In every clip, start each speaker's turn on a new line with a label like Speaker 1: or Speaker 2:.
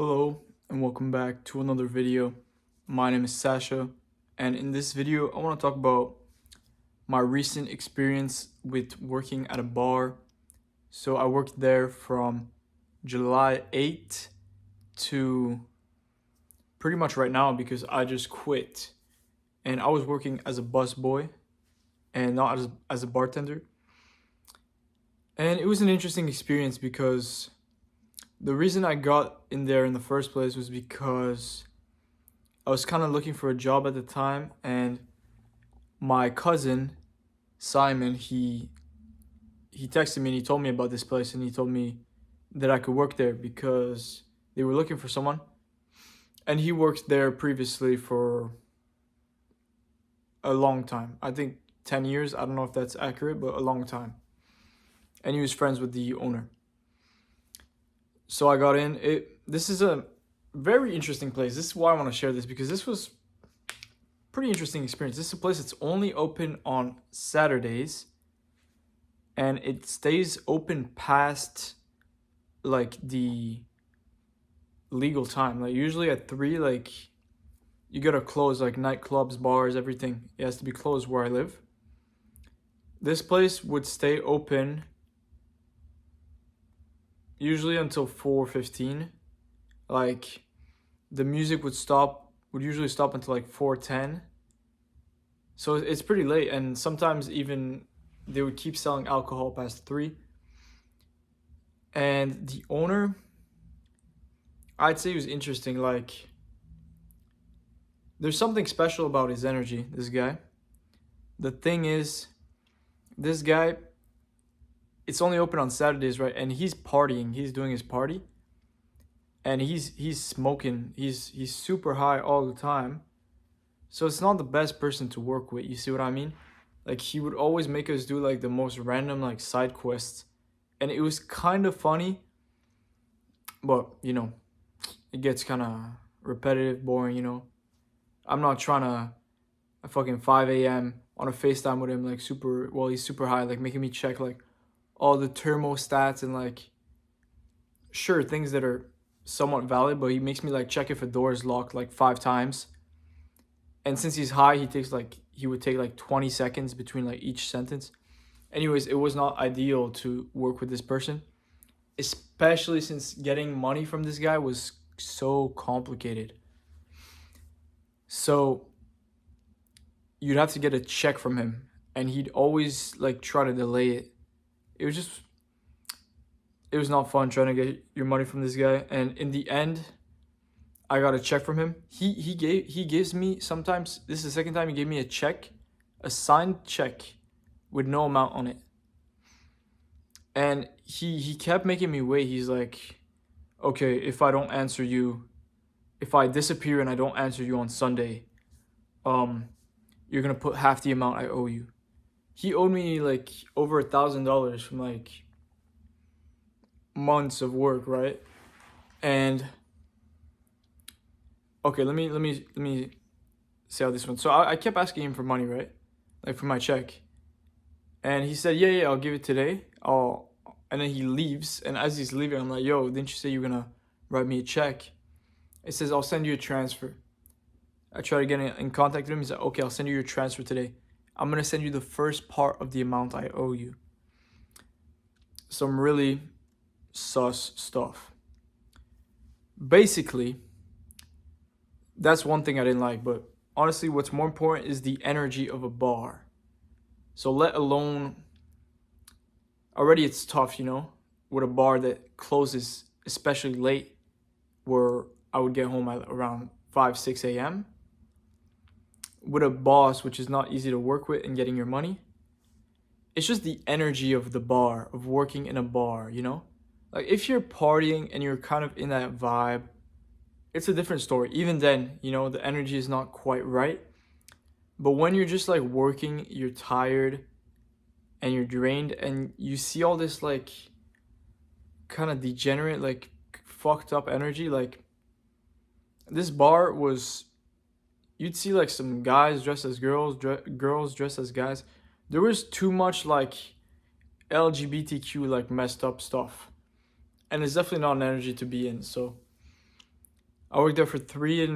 Speaker 1: Hello and welcome back to another video. My name is Sacha, and in this video I want to talk about my recent experience with working at a bar. So I worked there from July 8th to pretty much right now because I just quit. And I was working as a busboy and not as a bartender. And it was an interesting experience because the reason I got in there in the first place was because I was kind of looking for a job at the time, and my cousin Simon, he texted me and he told me about this place, and he told me that I could work there because they were looking for someone, and he worked there previously for a long time. I think 10 years. I don't know if that's accurate, but a long time. And he was friends with the owner. So I got in. This is a very interesting place. This is why I want to share this, because this was pretty interesting experience. This is a place that's only open on Saturdays, and it stays open past like the legal time. Like usually at 3, like you gotta close, like nightclubs, bars, everything. It has to be closed where I live. This place would stay open usually until 4:15. Like the music would usually stop until like 4:10. So it's pretty late, and sometimes even they would keep selling alcohol past 3. And the owner, I'd say he was interesting. Like there's something special about his energy, this guy. The thing is, this guy, it's only open on Saturdays, right? And he's partying, he's doing his party, and he's smoking, he's super high all the time. So it's not the best person to work with, you see what I mean? Like he would always make us do like the most random like side quests, and it was kind of funny, but it gets kind of repetitive, boring. I'm not trying to fucking 5 a.m. on a FaceTime with him, like he's super high, like making me check like all the thermostats and like, sure, things that are somewhat valid, but he makes me like check if a door is locked like 5 times. And since he's high, he would take like 20 seconds between like each sentence. Anyways, it was not ideal to work with this person, especially since getting money from this guy was so complicated. So you'd have to get a check from him, and he'd always like try to delay it. It was not fun trying to get your money from this guy. And in the end, I got a check from him. He gives me, sometimes this is the second time he gave me a signed check with no amount on it. And he kept making me wait. He's like, okay, if I disappear and I don't answer you on Sunday, you're gonna put half the amount I owe you. He owed me like over $1,000 from like months of work, right? And okay, let me say how this went. So I kept asking him for money, right? Like for my check. And he said, yeah, I'll give it today. And then he leaves. And as he's leaving, I'm like, yo, didn't you say you were gonna write me a check? It says, I'll send you a transfer. I try to get in contact with him. He's like, okay, I'll send you your transfer today. I'm gonna send you the first part of the amount I owe you. Some really sus stuff. Basically, that's one thing I didn't like, but honestly, what's more important is the energy of a bar. So let alone, already it's tough, with a bar that closes especially late, where I would get home at around 5, 6 a.m. With a boss, which is not easy to work with and getting your money. It's just the energy of the bar, of working in a bar, Like if you're partying and you're kind of in that vibe, it's a different story. Even then, the energy is not quite right. But when you're just like working, you're tired and you're drained, and you see all this like kind of degenerate, like fucked up energy. Like this bar was, you'd see like some guys dressed as girls, girls dressed as guys. There was too much like LGBTQ like messed up stuff. And it's definitely not an energy to be in. So I worked there for 3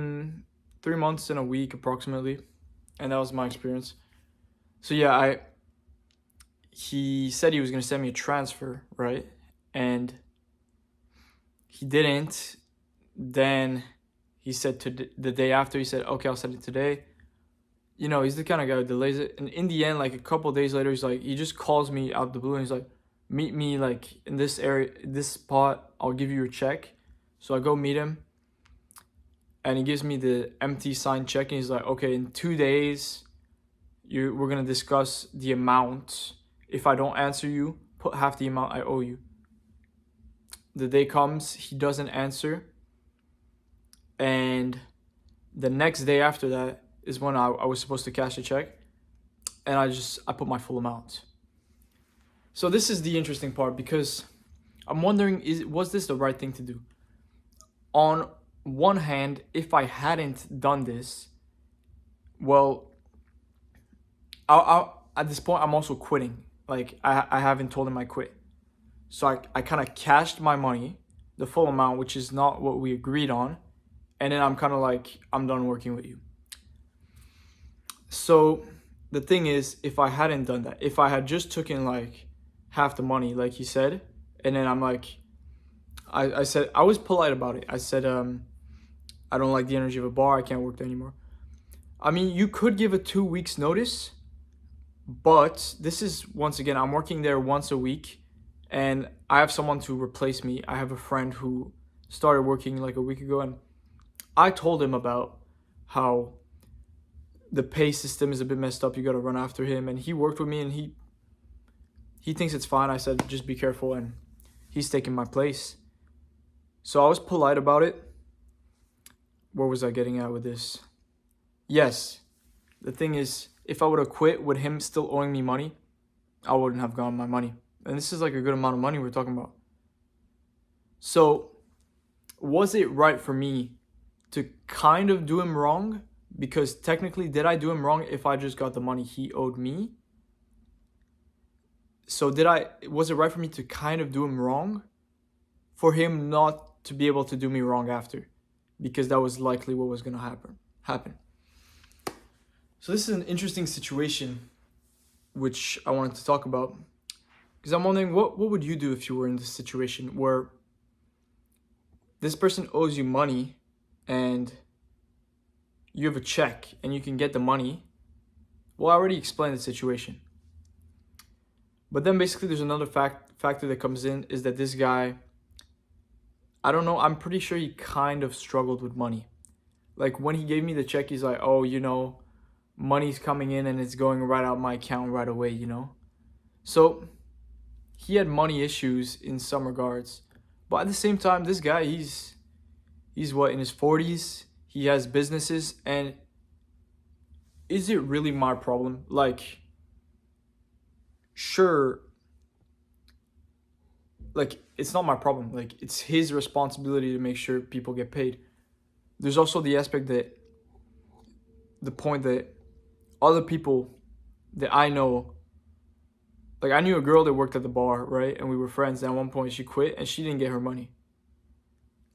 Speaker 1: months and a week approximately, and that was my experience. So yeah, he said he was gonna send me a transfer, right? And he didn't. Then he said the day after, he said, okay, I'll send it today. You know, he's the kind of guy who delays it. And in the end, like a couple days later, he just calls me out of the blue and he's like, meet me like in this area, this spot, I'll give you your check. So I go meet him and he gives me the empty signed check and he's like, okay, in 2 days, we're gonna discuss the amount. If I don't answer you, put half the amount I owe you. The day comes, he doesn't answer. And the next day after that is when I was supposed to cash the check. And I put my full amount. So this is the interesting part because I'm wondering, was this the right thing to do? On one hand, if I hadn't done this, well, at this point, I'm also quitting. Like, I haven't told him I quit. So I kind of cashed my money, the full amount, which is not what we agreed on. And then I'm kind of like, I'm done working with you. So the thing is, if I hadn't done that, if I had just taken like half the money, like he said, and then I'm like, I said, I was polite about it. I said, I don't like the energy of a bar. I can't work there anymore. I mean, you could give a 2 weeks notice, but this is, once again, I'm working there once a week and I have someone to replace me. I have a friend who started working like a week ago and I told him about how the pay system is a bit messed up. You got to run after him. And he worked with me and he thinks it's fine. I said, just be careful. And he's taking my place. So I was polite about it. Where was I getting at with this? Yes. The thing is, if I would have quit with him still owing me money, I wouldn't have gotten my money. And this is like a good amount of money we're talking about. So was it right for me to kind of do him wrong? Because technically, did I do him wrong if I just got the money he owed me? So was it right for me to kind of do him wrong for him not to be able to do me wrong after? Because that was likely what was going to happen. So this is an interesting situation which I wanted to talk about. Because I'm wondering, what would you do if you were in this situation where this person owes you money and you have a check and you can get the money? Well, I already explained the situation. But then basically there's another factor that comes in, is that this guy, I don't know, I'm pretty sure he kind of struggled with money. Like when he gave me the check, he's like, oh, you know, money's coming in and it's going right out my account right away, you know? So he had money issues in some regards. But at the same time, this guy, he's what, in his 40s? He has businesses, and is it really my problem? Like, sure, like, it's not my problem. Like, it's his responsibility to make sure people get paid. There's also the aspect that, the point that other people that I know, like, I knew a girl that worked at the bar, right? And we were friends, and at one point she quit, and she didn't get her money.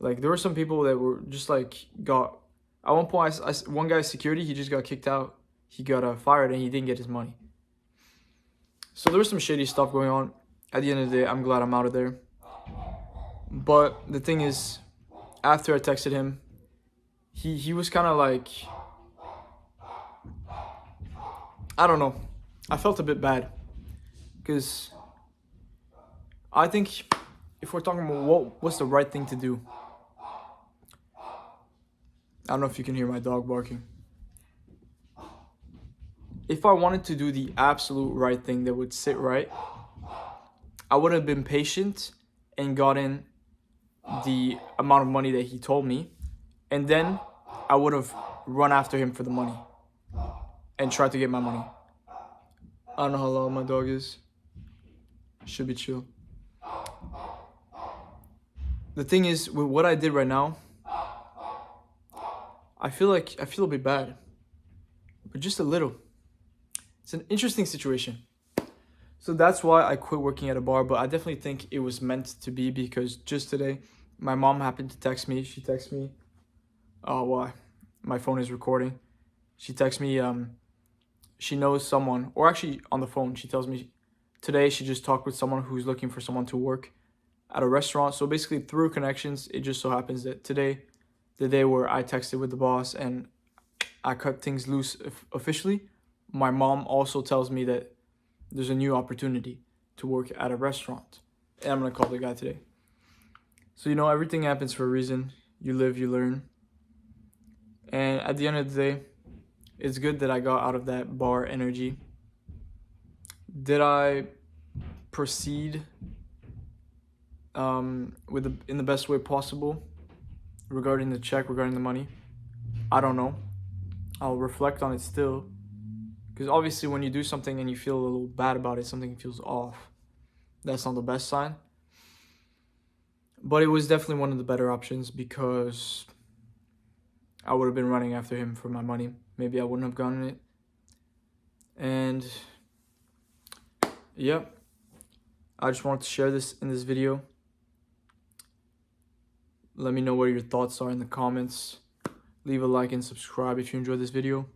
Speaker 1: Like, there were some people that were just, like, at one point, one guy's security, he just got kicked out. He got fired, and he didn't get his money. So there was some shady stuff going on. At the end of the day, I'm glad I'm out of there. But the thing is, after I texted him, he was kind of like, I don't know. I felt a bit bad. Because I think if we're talking about what's the right thing to do, I don't know if you can hear my dog barking. If I wanted to do the absolute right thing that would sit right, I would have been patient and gotten the amount of money that he told me. And then I would have run after him for the money and tried to get my money. I don't know how loud my dog is. Should be chill. The thing is, with what I did right now, I feel a bit bad, but just a little. It's an interesting situation. So that's why I quit working at a bar, but I definitely think it was meant to be, because just today, my mom happened to text me. She texted me Oh, why? My phone is recording. She texts me, she knows someone, or actually on the phone, she tells me today she just talked with someone who's looking for someone to work at a restaurant. So basically, through connections, it just so happens that today, the day where I texted with the boss and I cut things loose officially, my mom also tells me that there's a new opportunity to work at a restaurant. And I'm gonna call the guy today. So, everything happens for a reason. You live, you learn. And at the end of the day, it's good that I got out of that bar energy. Did I proceed in the best way possible regarding the check, regarding the money? I don't know. I'll reflect on it still. Because obviously when you do something and you feel a little bad about it, something feels off. That's not the best sign. But it was definitely one of the better options because I would have been running after him for my money. Maybe I wouldn't have gotten it. And yeah, I just wanted to share this in this video. Let me know what your thoughts are in the comments. Leave a like and subscribe if you enjoyed this video.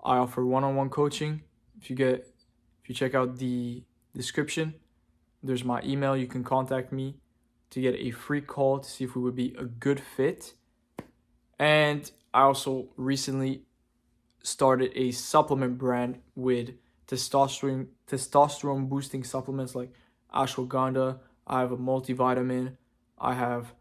Speaker 1: I offer one-on-one coaching. If you check out the description, there's my email. You can contact me to get a free call to see if we would be a good fit. And I also recently started a supplement brand with testosterone boosting supplements like ashwagandha. I have a multivitamin. I have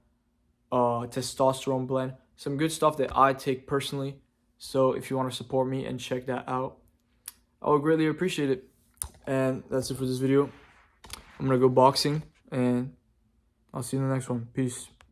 Speaker 1: a testosterone blend. Some good stuff that I take personally. So if you want to support me and check that out, I would greatly appreciate it. And that's it for this video. I'm gonna go boxing and I'll see you in the next one. Peace.